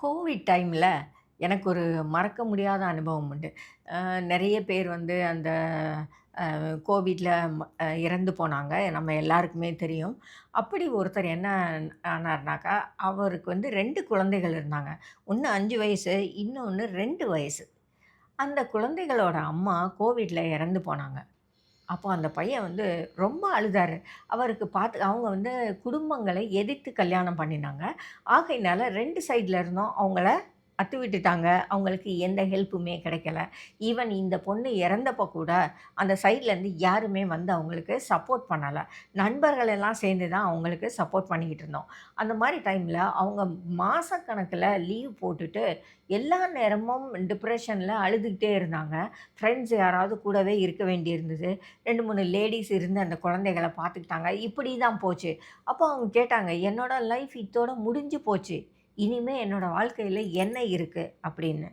Covid டைம்ல எனக்கு ஒரு மறக்க முடியாத அனுபவம் உண்டு. நெறைய பேர் வந்து அந்த கோவிட்ல இறந்து போனாங்க. நம்ம எல்லாருக்குமே தெரியும். அப்படி ஒருத்தர் என்ன ஆனார்னாக்கா, அவருக்கு வந்து 2 குழந்தைகள் இருந்தாங்க. ஒண்ணு 5 வயசு, இன்னொன்னு 2 வயசு. அந்த குழந்தைகளோட அம்மா கோவிட்ல இறந்து போனாங்க. அப்போ அந்த பையன் வந்து ரொம்ப அழுதாரு. அவருக்கு அவங்க வந்து குடும்பங்களை எதிர்த்து கல்யாணம் பண்ணினாங்க. ஆகையினால 2 சைட்ல இருந்தும் அவங்கள அத்து விட்டுட்டாங்க. அவங்களுக்கு எந்த ஹெல்ப்புமே கிடைக்கல. ஈவன் இந்த பொண்ணு இறந்தப்போ கூட, அந்த சைட்லேருந்து யாருமே வந்து அவங்களுக்கு சப்போர்ட் பண்ணல. நண்பர்கள் எல்லாம் சேர்ந்து தான் அவங்களுக்கு சப்போர்ட் பண்ணிக்கிட்டு இருந்தோம். அந்த மாரி டைம்ல அவங்க மாசக்கணக்குல லீவ் போட்டுட்டு, எல்லா நேரமும் டிப்ரஷன்ல அழுதுகிட்டே இருந்தாங்க. ஃப்ரெண்ட்ஸ் யாராவது கூடவே இருக்க வேண்டியிருந்தது. 2, 3 லேடீஸ் இருந்து அந்த குழந்தைகள பார்த்துக்கிட்டாங்க. இப்படி தான் போச்சு. அப்போ அவங்க கேட்டாங்க, "என்னோட லைஃப் இத்தோட முடிஞ்சு போச்சு. இனிமே என்னோட வாழ்க்கையில என்ன இருக்கு?" அப்படின்னு.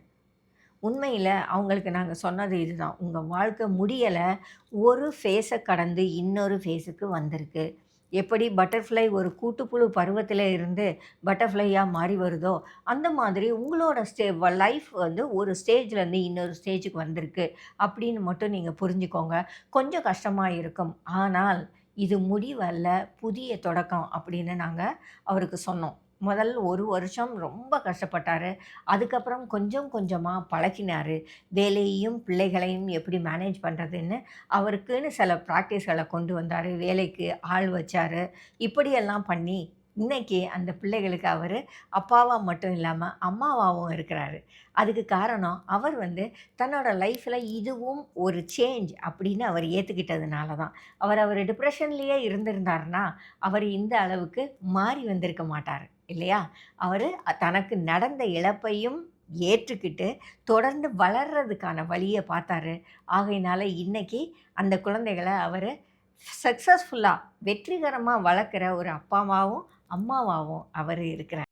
உண்மையில அவங்களுக்கு நாங்க சொன்னது இதுதான். "உங்க வாழ்க்கை முடியல. ஒரு ஃபேஸ கடந்து இன்னொரு ஃபேஸுக்கு வந்திருக்கு. எப்படி பட்டர்ஃப்ளை ஒரு கூட்டுப்புழு பருவத்தில இருந்து பட்டர்ஃப்ளையா மாறி வருதோ, அந்த மாதிரி உங்களோட லைஃப் வந்து ஒரு ஸ்டேஜ்லேருந்து இன்னொரு ஸ்டேஜுக்கு வந்திருக்கு. அப்படின்னு மட்டும் நீங்க புரிஞ்சுக்கோங்க. கொஞ்சம் கஷ்டமா இருக்கும். ஆனால் இது முடிவல்ல, புதிய தொடக்கம்." அப்படின்னு நாங்க அவருக்கு சொன்னோம். முதல் 1 வருஷம் ரொம்ப கஷ்டப்பட்டாரு. அதுக்கப்புறம் கொஞ்சம் கொஞ்சமா பழகினாரு. வேலையையும், பிள்ளைகளையும் எப்படி மேனேஜ் பண்றதுன்னு அவருக்குன்னு சில பிராக்டிஸ்கள கொண்டு வந்தாரு. வேலைக்கு ஆள் வச்சாரு. இப்படியெல்லாம் பண்ணி, இன்னைக்கு அந்த பிள்ளைகளுக்கு அவரு அப்பாவா மட்டும் இல்லாம, அம்மாவாவும் இருக்கிறாரு. அதுக்கு காரணம் அவர் வந்து தன்னோட லைஃப்ல இதுவும் ஒரு சேஞ்ச் அப்படின்னு அவர் ஏத்துக்கிட்டதுனால தான். அவரு டிப்ரஷன்லயே இருந்திருந்தாருன்னா, அவரு இந்த அளவுக்கு மாறி வந்திருக்க மாட்டாரு. இல்லையா? அவரு தனக்கு நடந்த இழப்பையும் ஏற்றுக்கிட்டு, தொடர்ந்து வளர்றதுக்கான வழிய பார்த்தாரு. ஆகையினால இன்னைக்கு அந்த குழந்தைகள அவரு சக்சஸ்ஃபுல்லா வெற்றிகரமா வளர்க்கிற ஒரு அப்பாவாவும், அம்மாவாவும் அவரு இருக்கிறார்.